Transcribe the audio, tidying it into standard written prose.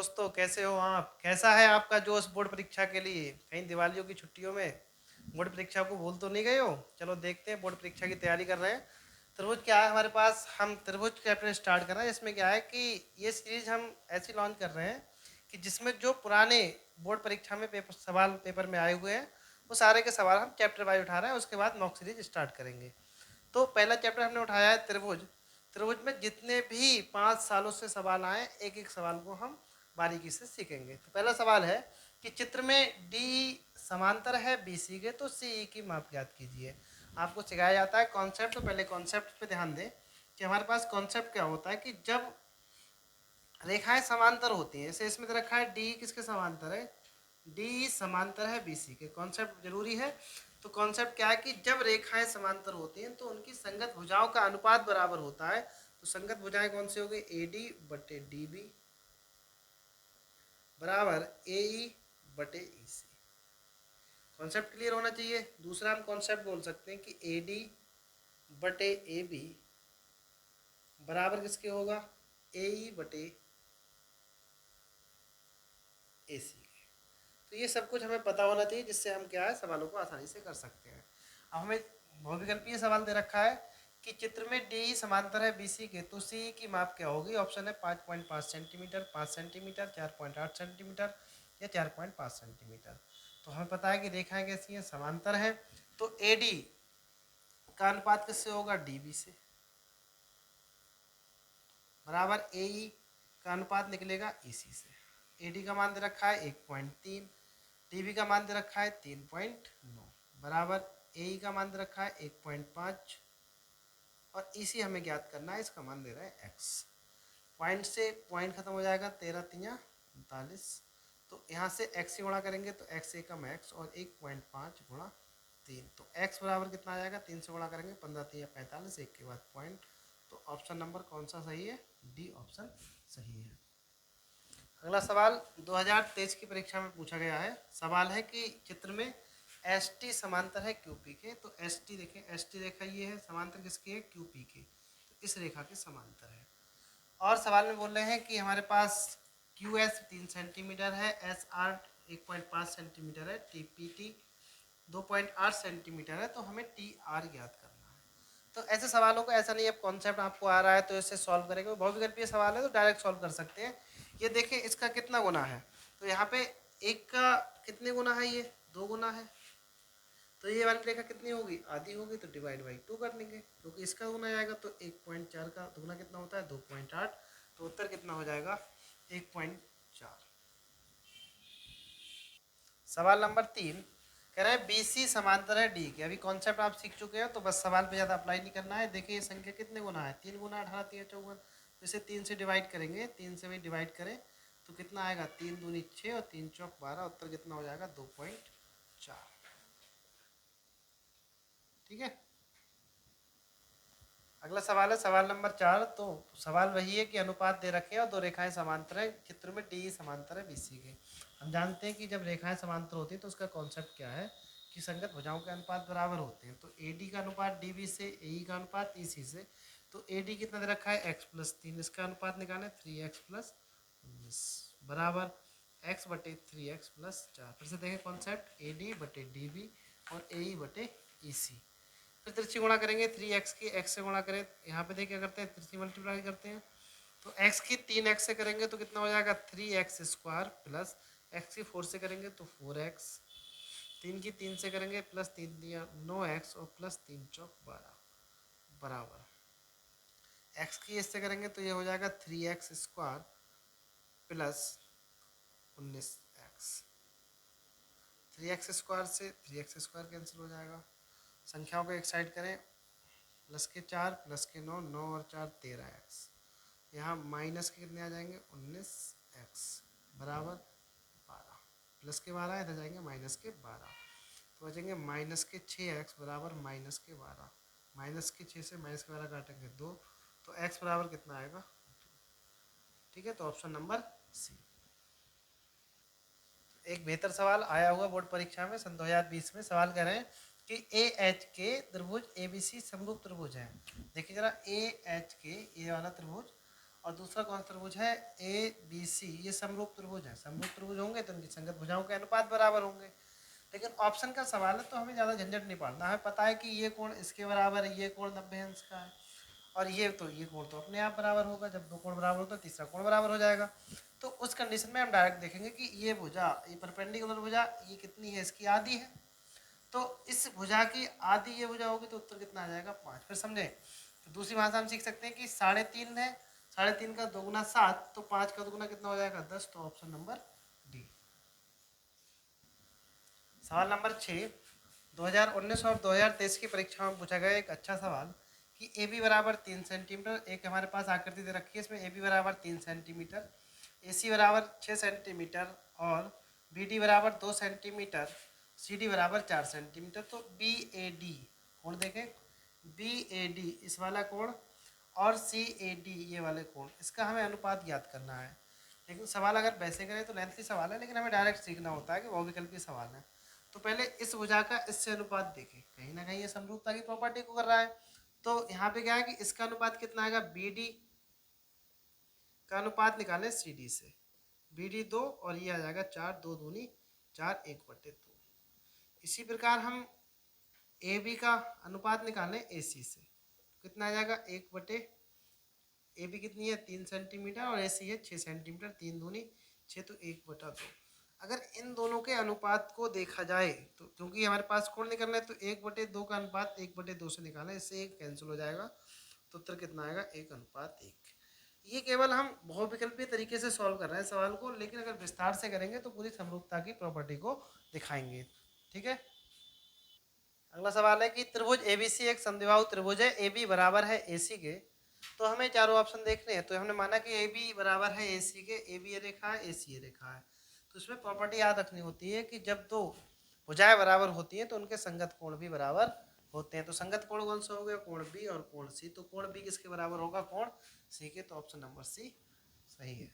दोस्तों, कैसे हो आप? कैसा है आपका जोश बोर्ड परीक्षा के लिए? कहीं दिवालियों की छुट्टियों में बोर्ड परीक्षा को भूल तो नहीं गए हो? चलो देखते हैं, बोर्ड परीक्षा की तैयारी कर रहे हैं। त्रिभुज क्या है हमारे पास? हम त्रिभुज चैप्टर स्टार्ट कर रहे हैं। इसमें क्या है कि ये सीरीज हम ऐसी लॉन्च कर रहे हैं कि जिसमें जो पुराने बोर्ड परीक्षा में पेपर में आए हुए हैं वो सारे के सवाल हम चैप्टर वाइज उठा रहे हैं। उसके बाद मॉक सीरीज स्टार्ट करेंगे। तो पहला चैप्टर हमने उठाया है त्रिभुज। त्रिभुज में जितने भी 5 सालों से सवाल आए, एक एक सवाल को हम बारीकी से सीखेंगे। तो पहला सवाल है कि चित्र में डी समांतर है बीसी के, तो सी की माप ज्ञात कीजिए। आपको सिखाया जाता है कॉन्सेप्ट। तो पहले कॉन्सेप्ट पे ध्यान दें कि हमारे पास कॉन्सेप्ट क्या होता है कि जब रेखाएं समांतर होती हैं, जैसे इसमें तो रखा है डी किसके समांतर है, डी समांतर है बीसी के। कॉन्सेप्ट जरूरी है। तो कॉन्सेप्ट क्या है कि जब रेखाएं समांतर होती हैं तो उनकी संगत भुजाओं का अनुपात बराबर होता है। तो संगत भुजाएं कौन सी हो गई? ए डी बटे डी बी बराबर ए ई बटे ई सी। कॉन्सेप्ट क्लियर होना चाहिए। दूसरा हम कॉन्सेप्ट बोल सकते हैं कि ए डी बटे ए बी बराबर किसके होगा? ए ई बटे ए सी। तो ये सब कुछ हमें पता होना चाहिए, जिससे हम क्या है सवालों को आसानी से कर सकते हैं। अब हमें बहुविकल्पीय सवाल दे रखा है कि चित्र में डी समांतर है बीसी के, तो सी की माप क्या होगी? ऑप्शन है 5.5 सेंटीमीटर, 5 सेंटीमीटर, 4.8 सेंटीमीटर या 4.5 सेंटीमीटर। तो हमें पता है कि रेखाएं कैसी हैं? समांतर हैं। तो ए डी का अनुपात किससे होगा? डी बी से बराबर ए ई का अनुपात निकलेगा ई सी से। ए डी का मान दे रखा है 1.3, टीवी का मान दे रखा है 3.9 बराबर ए का मान दे रखा है 1.5 और इसी हमें ज्ञात करना है। इसका मान दे रहा है एक्स। पॉइंट से पॉइंट खत्म हो जाएगा, 13×3=49। तो यहाँ से एक्स से गुणा करेंगे तो एक्स एकम एक्स और 1.5 गुणा 3, तो एक्स बराबर कितना आ जाएगा? 3 से गुणा करेंगे, 15×3=45, एक के बाद पॉइंट। तो ऑप्शन नंबर कौन सा सही है? डी ऑप्शन सही है। अगला सवाल 2023 की परीक्षा में पूछा गया है। सवाल है कि चित्र में एस टी समांतर है क्यू पी के। तो एस टी देखें, एस टी रेखा ये है, समांतर किसके है? क्यू पी के। तो इस रेखा के समांतर है। और सवाल में बोल रहे हैं कि हमारे पास क्यू एस 3 सेंटीमीटर है, एस आर 1.5 सेंटीमीटर है, टी पी टी 2.8 सेंटीमीटर है। तो हमें टी आर ज्ञात करना है। तो ऐसे सवालों को ऐसा नहीं है कॉन्सेप्ट आपको आ रहा है तो इससे सॉल्व करेंगे। बहुविकल्पीय सवाल है तो डायरेक्ट सॉल्व कर सकते हैं। ये देखें इसका कितना गुना है, तो यहाँ पे एक का कितने गुना है? ये 2 गुना है। तो ये वाली रेखा कितनी होगी? आधी होगी। तो डिवाइड बाई 2 कर लेंगे, क्योंकि इसका गुना आएगा। तो 1.4 का दुगुना कितना होता है? 2.8। तो उत्तर कितना हो जाएगा? 1.4। सवाल नंबर 3 कह रहे हैं बी सी समांतर है डी के। अभी कॉन्सेप्ट आप सीख चुके हो तो बस सवाल पे ज़्यादा अप्लाई नहीं करना है। देखिए ये संख्या कितने गुना है? 3 गुना 18 3 54। तो इसे 3 से डिवाइड करेंगे, 3 से भी डिवाइड करें तो कितना आएगा? 3 दूनी 6 और 3 चौक 12। उत्तर कितना हो जाएगा? 2.4। ठीक है। अगला सवाल है सवाल नंबर 4। तो सवाल वही है कि अनुपात दे रखे हैं और दो रेखाएं समांतर है चित्र में, डी समांतर है बीसी के। हम जानते हैं कि जब रेखाएं समांतर होती हैं तो उसका कॉन्सेप्ट क्या है कि संगत भुजाओं के अनुपात बराबर होते हैं। तो ए डी का अनुपात डी बी से, ए ई का अनुपात ई सी से। तो ए डी कितना दे रखा है? x+3। इसका अनुपात निकालें 3x+19 बराबर x बटे 3x+4। फिर से देखें कॉन्सेप्ट, ए डी बटे डी बी और ए ई बटे ई सी। फिर तिरछी गुणा करेंगे 3x की, x से गुणा करें। यहाँ पे देखिए क्या करते हैं? तिरछी मल्टीप्लाई करते हैं। तो x की 3x से करेंगे तो कितना हो जाएगा? 3x² प्लस x की 4 से करेंगे तो 4x, 3 की 3 से करेंगे प्लस 3 दिया 9x और प्लस 3 चौक 12 बराबर x की इससे करेंगे तो ये हो जाएगा 3x² प्लस 19x। 3x² से 3x² कैंसिल हो जाएगा। संख्याओं को एक साइड करें, प्लस के 4 प्लस के 9, 9 और 4 13x। यहाँ माइनस के कितने आ जाएंगे? 19x बराबर 12। प्लस के 12 इधर जाएंगे माइनस के 12। तो बचेंगे माइनस के 6x बराबर माइनस के 12। माइनस के 6 से माइनस के 12 काटेंगे 2। तो x बराबर कितना आएगा? ठीक है। तो ऑप्शन नंबर सी। एक बेहतर सवाल आया हुआ बोर्ड परीक्षा में सन 2020 में। सवाल कह रहे हैं कि ए एच के त्रिभुज ए बी सी समरूप त्रिभुज है। देखिए जरा, ए एच के ये वाला त्रिभुज और दूसरा कौन सा त्रिभुज है, ए बी सी, ये समरूप त्रिभुज है। समरूप त्रिभुज होंगे तो उनकी संगत भुजाओं के अनुपात बराबर होंगे। लेकिन ऑप्शन का सवाल है तो हमें ज़्यादा झंझट नहीं पड़ना, हमें पता है कि ये कोण इसके बराबर है, ये कोण 90 अंश का है, और ये कोण तो अपने आप बराबर होगा। जब दो कोण बराबर होता है तीसरा कोण बराबर हो जाएगा। तो उस कंडीशन में हम डायरेक्ट देखेंगे कि ये भुजा, ये परपेंडिकुलर भुजा, ये कितनी है, इसकी आधी है। तो इस भुजा की आधी ये भुजा होगी तो उत्तर कितना आ जाएगा, 5। फिर समझे, तो दूसरी भाषा हम सीख सकते हैं कि 3.5 है, 3.5 का दोगुना 7, तो 5 का दोगुना कितना हो जाएगा, 10। तो ऑप्शन नंबर डी। सवाल नंबर 6, 2019 और 2023 की परीक्षा में पूछा गया एक अच्छा सवाल कि ए बी बराबर 3 सेंटीमीटर, एक हमारे पास आकृति दे रखी है, इसमें ए बी बराबर 3 सेंटीमीटर, ए सी बराबर 6 सेंटीमीटर और बी डी बराबर 2 सेंटीमीटर, सी डी बराबर 4 सेंटीमीटर। तो बी ए डी कोण देखें, बी ए डी इस वाला कोण और सी ए डी ये वाले कोण, इसका हमें अनुपात ज्ञात करना है। लेकिन सवाल अगर वैसे करें तो लेंथी सवाल है, लेकिन हमें डायरेक्ट सीखना होता है कि बहुविकल्पीय सवाल है। तो पहले इस भुजा का इससे अनुपात देखें, कहीं ना कहीं ये समरूपता की प्रॉपर्टी को कर रहा है। तो यहाँ पे क्या है कि इसका अनुपात कितना आएगा, बी डी का अनुपात निकालें सी डी से, बी डी 2 और ये आ जाएगा 4, 2 दूनी 4, 1/2। इसी प्रकार हम ए बी का अनुपात निकालें ए सी से, कितना आ जाएगा, 1/, ए बी कितनी है 3 सेंटीमीटर और ए सी है 6 सेंटीमीटर, 3 दूनी 6, तो 1/2। अगर इन दोनों के अनुपात को देखा जाए तो क्योंकि हमारे पास कोण निकलना है तो 1/2 का अनुपात 1/2 से निकालें, इससे 1 कैंसिल हो जाएगा, तो उत्तर कितना आएगा, 1:1। ये केवल हम बहुविकल्पीय तरीके से सॉल्व कर रहे हैं सवाल को, लेकिन अगर विस्तार से करेंगे तो पूरी समरूपता की प्रॉपर्टी को दिखाएंगे। ठीक है। अगला सवाल है कि त्रिभुज एबीसी एक समद्विबाहु त्रिभुज है, ए बी बराबर है ए सी के। तो हमें चारों ऑप्शन देखने हैं। तो हमने माना कि ए बी बराबर है ए सी के, ए बी ये रेखा है, ए सी ये रेखा है। तो इसमें प्रॉपर्टी याद रखनी होती है कि जब दो भुजाएं बराबर होती हैं तो उनके संगत कोण भी बराबर होते हैं। तो संगत कोण कौन सा हो गया, कोण बी और कोण सी। तो कोण बी किसके बराबर होगा, कोण सी के। तो ऑप्शन नंबर सी सही है।